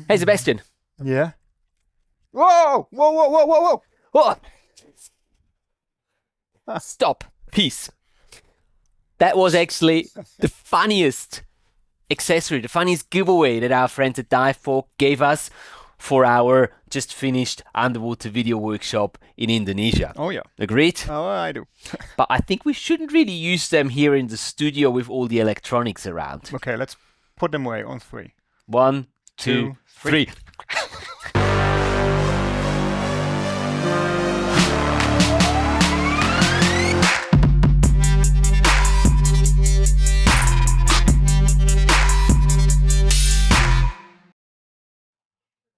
Hey, Sebastian. Yeah. Whoa! Whoa! Whoa! Whoa! Whoa! Whoa! Oh. Stop. Peace. That was actually the funniest accessory, the funniest giveaway that our friends at Dive4 gave us for our just finished underwater video workshop in Indonesia. Oh, yeah. Agreed? Oh, I do. But I think we shouldn't really use them here in the studio with all the electronics around. Okay, let's put them away on 3. 1, 2, 3.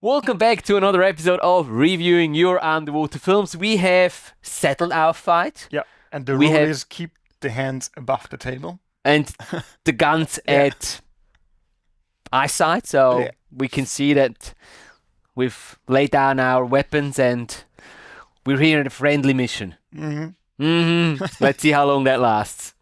Welcome back to another episode of Reviewing Your Underwater Films. We have settled our fight. Yeah, and the rule is keep the hands above the table. And the guns at eyesight, so we can see that we've laid down our weapons and we're here in a friendly mission. Let's see how long that lasts.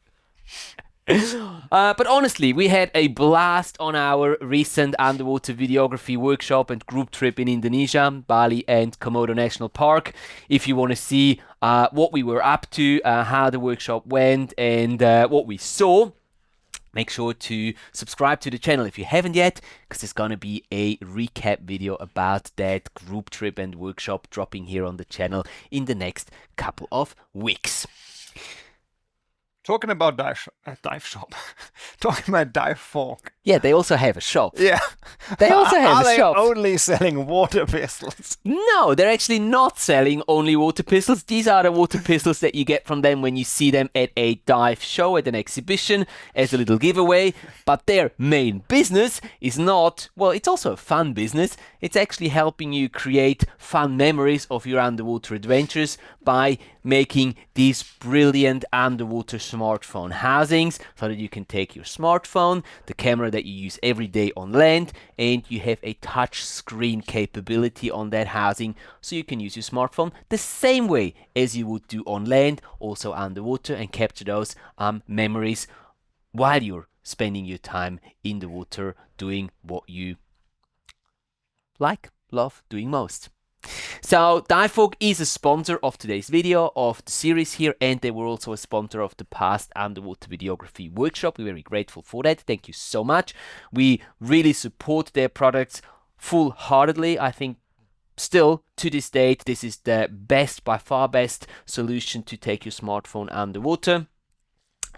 But honestly, we had a blast on our recent underwater videography workshop and group trip in Indonesia, Bali and Komodo National Park. If you want to see what we were up to, how the workshop went and what we saw, make sure to subscribe to the channel if you haven't yet, because there's going to be a recap video about that group trip and workshop dropping here on the channel in the next couple of weeks. Talking about dive shop. Talking about Dive4. Yeah, they also have a shop. Yeah. They also have a shop. Are they only selling water pistols? No, they're actually not selling only water pistols. These are the water pistols that you get from them when you see them at a dive show, at an exhibition, as a little giveaway. But their main business is not, well, it's also a fun business. It's actually helping you create fun memories of your underwater adventures by making these brilliant underwater smartphone housings so that you can take your smartphone, the camera that you use every day on land, and you have a touch screen capability on that housing so you can use your smartphone the same way as you would do on land, also underwater, and capture those memories while you're spending your time in the water doing what you love doing most. So Dive4 is a sponsor of today's video, of the series here, and they were also a sponsor of the past underwater videography workshop. We're very grateful for that. Thank you so much. We really support their products full-heartedly. I think still to this date this is the best, by far best solution to take your smartphone underwater.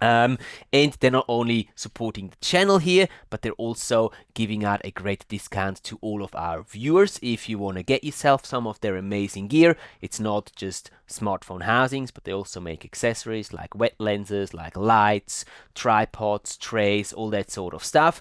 And they're not only supporting the channel here, but they're also giving out a great discount to all of our viewers. If you want to get yourself some of their amazing gear, it's not just smartphone housings, but they also make accessories like wet lenses, like lights, tripods, trays, all that sort of stuff.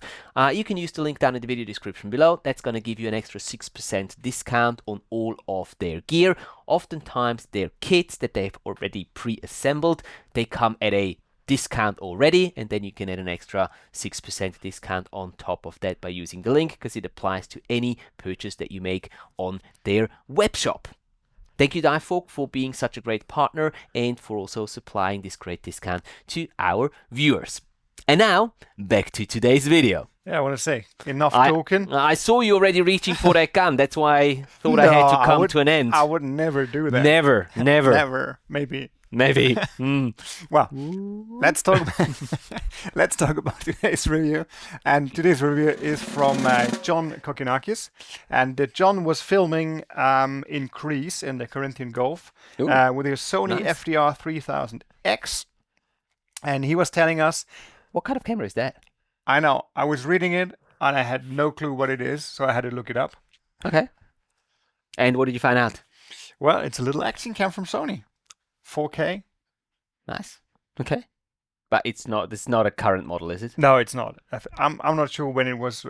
You can use the link down in the video description below. That's going to give you an extra 6% discount on all of their gear. Oftentimes their kits that they've already pre-assembled, they come at a discount already, and then you can add an extra 6% discount on top of that by using the link, because it applies to any purchase that you make on their web shop. Thank you, Dive4, for being such a great partner and for also supplying this great discount to our viewers. And now, back to today's video. Yeah, I want to say, enough talking. I saw you already reaching for that gun. That's why I thought I had to come to an end. I would never do that. Never. Never. Maybe. Well, let's talk about today's review. And today's review is from John Kokkinakis. And John was filming in Greece in the Corinthian Gulf with his Sony FDR 3000X. And he was telling us... What kind of camera is that? I know. I was reading it and I had no clue what it is, so I had to look it up. Okay. And what did you find out? Well, it's a little action cam from Sony. 4K. Nice. Okay. But it's not a current model, is it? No, it's not. I'm not sure when it was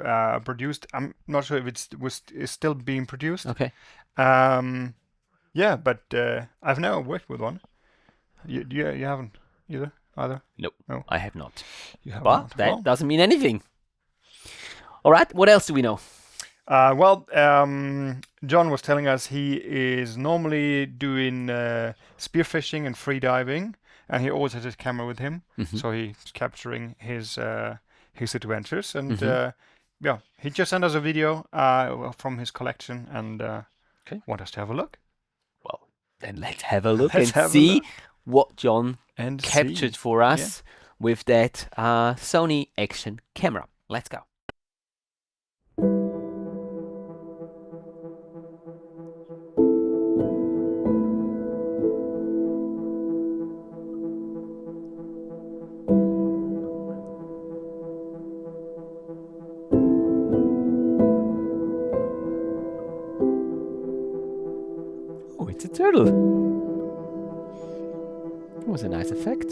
produced. I'm not sure if it's still being produced. Okay. Yeah, but I've never worked with one. You haven't either? Nope. No, I have not. You have but not. That doesn't mean anything. All right. What else do we know? John was telling us he is normally doing spearfishing and free diving, and he always has his camera with him, so he's capturing his adventures. And yeah, he just sent us a video from his collection and Okay. want us to have a look. Well, then let's have a look Let's and have a see look. what John And captured see. for us with that Sony action camera. Let's go. Oh, it's a turtle. It was a nice effect.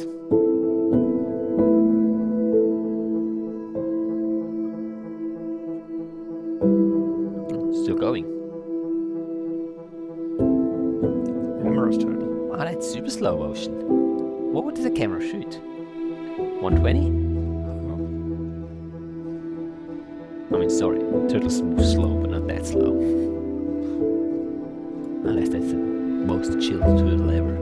Still going. Amorous turtle. Wow, that's super slow motion. What would the camera shoot? 120? I mean, sorry, turtles move slow, but not that slow. Unless that's the most chilled turtle ever.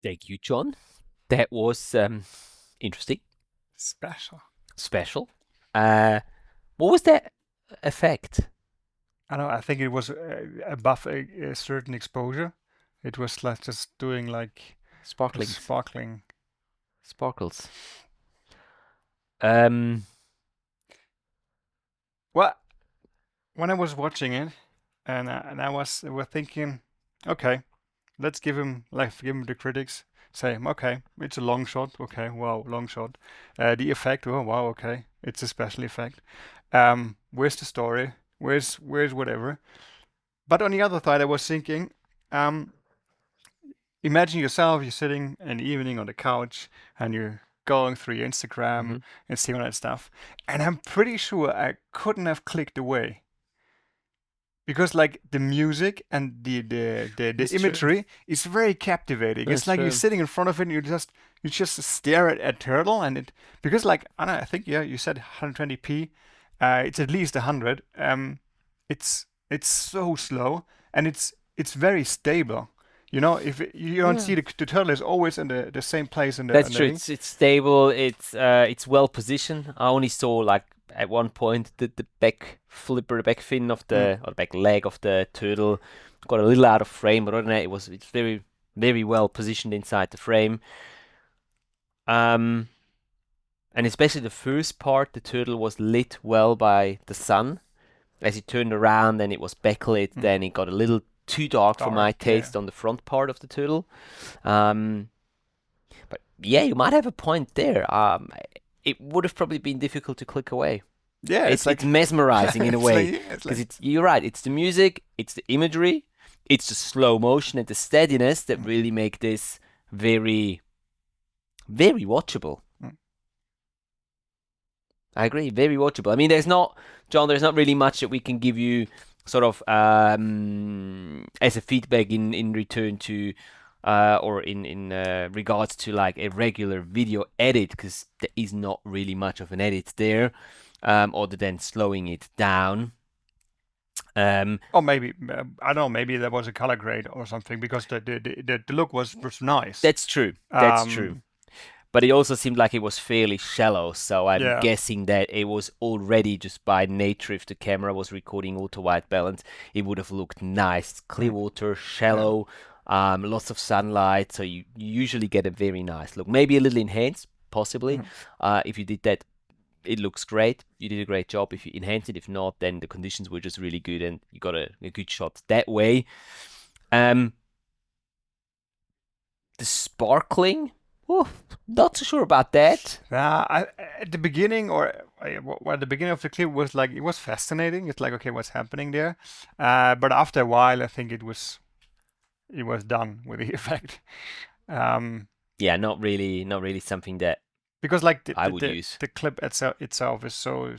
Thank you, John. That was interesting, Special. special. What was that effect? I know. I think it was above a certain exposure. It was like just doing like Sparkling. sparkling. Sparkles. Well, when I was watching it, and I was thinking, okay, let's give him the critics. Say, okay, it's a long shot. Okay, wow, long shot. The effect, oh wow, okay, it's a special effect. Where's the story? Where's whatever? But on the other side, I was thinking, imagine yourself, you're sitting in the evening on the couch and you're going through your Instagram and seeing all that stuff. And I'm pretty sure I couldn't have clicked away. Because like the music and the It's imagery is very captivating. That's It's like you're true. sitting in front of it and you just stare at turtle and it because like I don't know, I think yeah you said 120p, it's at least 100. it's so slow, and it's very stable. You know, if you don't see the turtle is always in the same place in the That's in the true. thing. It's stable. It's well positioned. I only saw like at one point the back flipper, the back fin of the or the back leg of the turtle got a little out of frame, but other than that, it's very well positioned inside the frame. And especially the first part, the turtle was lit well by the sun. As it turned around and it was backlit, then it got a little too dark for my taste on the front part of the turtle. But yeah, you might have a point there. It would have probably been difficult to click away. Yeah, It's like mesmerizing in a it's way, like, because you're right. It's the music, it's the imagery, it's the slow motion and the steadiness that really make this very, very watchable. I agree, very watchable. I mean, there's not really much that we can give you sort of as a feedback in return to or in regards to like a regular video edit, because there is not really much of an edit there, other than slowing it down. Or maybe I don't know. Maybe there was a color grade or something, because the look was nice. That's true. That's true. But it also seemed like it was fairly shallow, so I'm guessing that it was already just by nature, if the camera was recording auto white balance, it would have looked nice. Clear water, shallow, lots of sunlight, so you usually get a very nice look. Maybe a little enhanced, possibly. If you did that, it looks great. You did a great job. If you enhance it, if not, then the conditions were just really good and you got a good shot that way. The sparkling... Oh, not so sure about that. At the beginning, or at the beginning of the clip was like, it was fascinating. It's like, okay, what's happening there? But after a while, I think it was done with the effect. Yeah, not really something that because like I would use. The clip itself is so.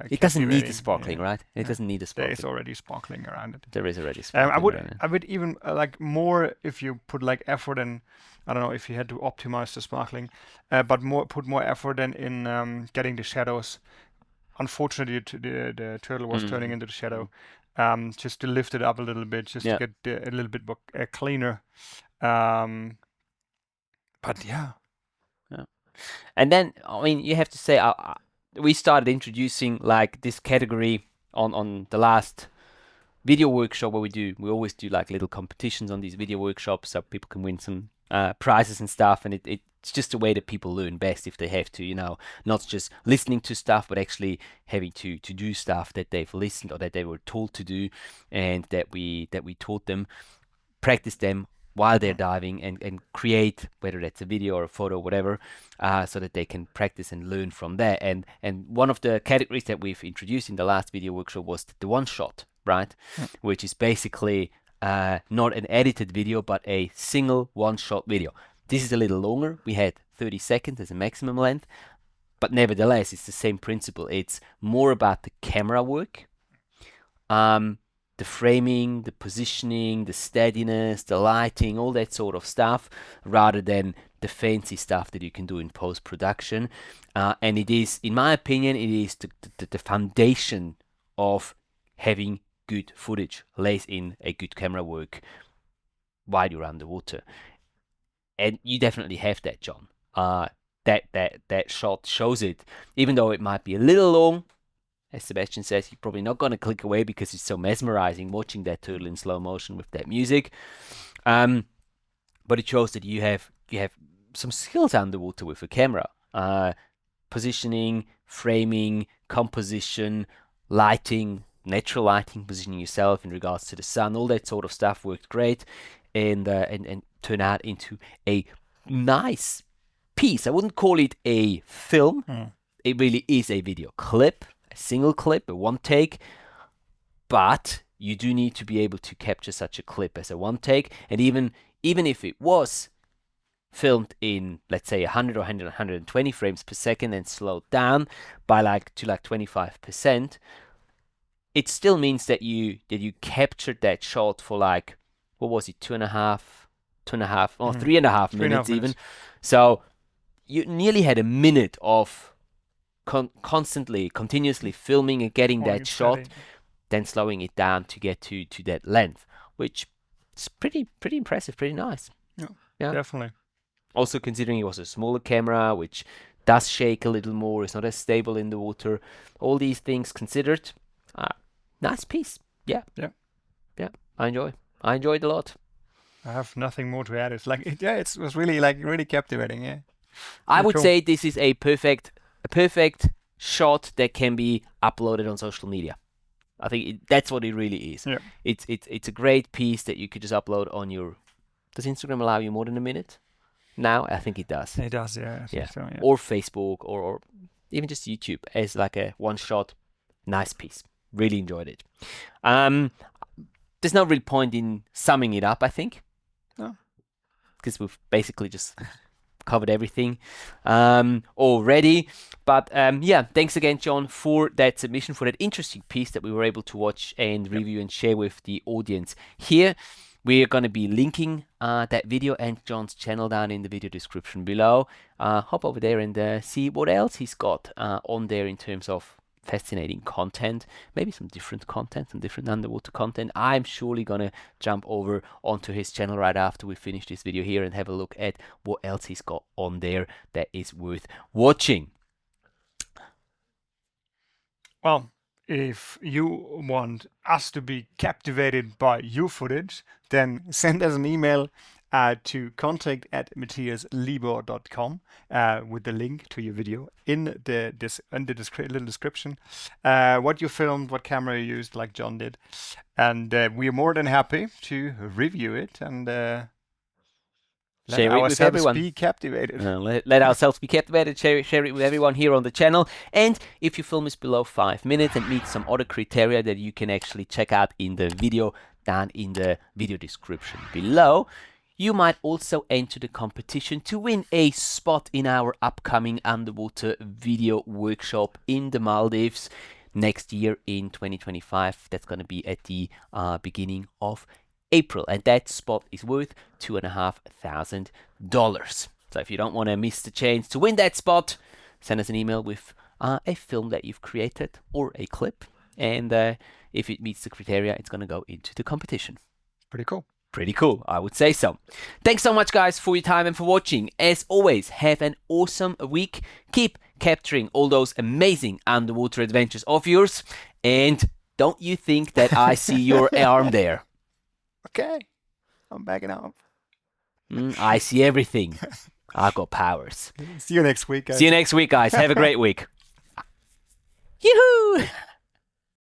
It doesn't need the sparkling, right? It doesn't need the sparkling. There is already sparkling around it. There is already sparkling. I would even like more if you put like effort in. I don't know if you had to optimize the sparkling, but put more effort in getting the shadows. Unfortunately, the turtle was turning into the shadow. Just to lift it up a little bit, just to get a little bit more cleaner. But yeah. And then, I mean, you have to say, we started introducing like this category on the last video workshop where we always do like little competitions on these video workshops so people can win some prizes and stuff, and it's just a way that people learn best if they have to, you know, not just listening to stuff, but actually having to do stuff that they've listened or that they were told to do, and that we taught them, practice them while they're diving, and create, whether that's a video or a photo, whatever, so that they can practice and learn from that. And one of the categories that we've introduced in the last video workshop was the one shot, right? Which is basically not an edited video, but a single one-shot video. This is a little longer. We had 30 seconds as a maximum length, but nevertheless, it's the same principle. It's more about the camera work, the framing, the positioning, the steadiness, the lighting, all that sort of stuff, rather than the fancy stuff that you can do in post-production. And it is, in my opinion, it is the foundation of having good footage, lays in a good camera work while you're underwater. And you definitely have that, John. That shot shows it. Even though it might be a little long, as Sebastian says, you're probably not going to click away because it's so mesmerizing watching that turtle in slow motion with that music. But it shows that you have some skills underwater with a camera. Positioning, framing, composition, lighting, natural lighting, positioning yourself in regards to the sun, all that sort of stuff worked great, and turned out into a nice piece. I wouldn't call it a film. It really is a video clip, a single clip, a one take, but you do need to be able to capture such a clip as a one take. And even if it was filmed in, let's say, 100 or 120 frames per second and slowed down by to 25%, it still means that you captured that shot for what was it, 3.5 minutes even. So you nearly had a minute of continuously filming and getting that shot. then slowing it down to get to that length, which is pretty impressive, pretty nice. Yeah, definitely. Also considering it was a smaller camera, which does shake a little more, it's not as stable in the water. All these things considered, nice piece. Yeah. I enjoyed a lot. I have nothing more to add. It's like it was really captivating. Yeah. I would cool. say this is a perfect shot that can be uploaded on social media. I think that's what it really is. Yeah. It's a great piece that you could just upload on your. Does Instagram allow you more than a minute? Now I think it does. It does, yeah. I think so, yeah. Or Facebook or even just YouTube as like a one shot. Nice piece. Really enjoyed it. There's no real point in summing it up, I think. No. Because we've basically just covered everything already. But yeah, thanks again, John, for that submission, for that interesting piece that we were able to watch and review and share with the audience here. We're going to be linking that video and John's channel down in the video description below. Hop over there and see what else he's got on there in terms of fascinating content, maybe some different content, some different underwater content. I'm surely gonna jump over onto his channel right after we finish this video here and have a look at what else he's got on there that is worth watching. Well, if you want us to be captivated by your footage, then send us an email to contact@matthiaslebo.com with the link to your video in the little description. What you filmed, what camera you used, like John did, and we are more than happy to review it and share it with everyone. Be captivated. Let ourselves be captivated. Share it with everyone here on the channel. And if your film is below 5 minutes and meets some other criteria that you can actually check out in the video down in the video description below, you might also enter the competition to win a spot in our upcoming underwater video workshop in the Maldives next year in 2025. That's going to be at the beginning of April, and that spot is worth $2,500. So if you don't want to miss the chance to win that spot, send us an email with a film that you've created or a clip, and if it meets the criteria, it's going to go into the competition. Pretty cool. Pretty cool, I would say so. Thanks so much, guys, for your time and for watching. As always, have an awesome week. Keep capturing all those amazing underwater adventures of yours. And don't you think that I see your arm there? Okay, I'm backing up. I see everything. I've got powers. See you next week, guys. See you next week, guys. Have a great week. Yoo-hoo!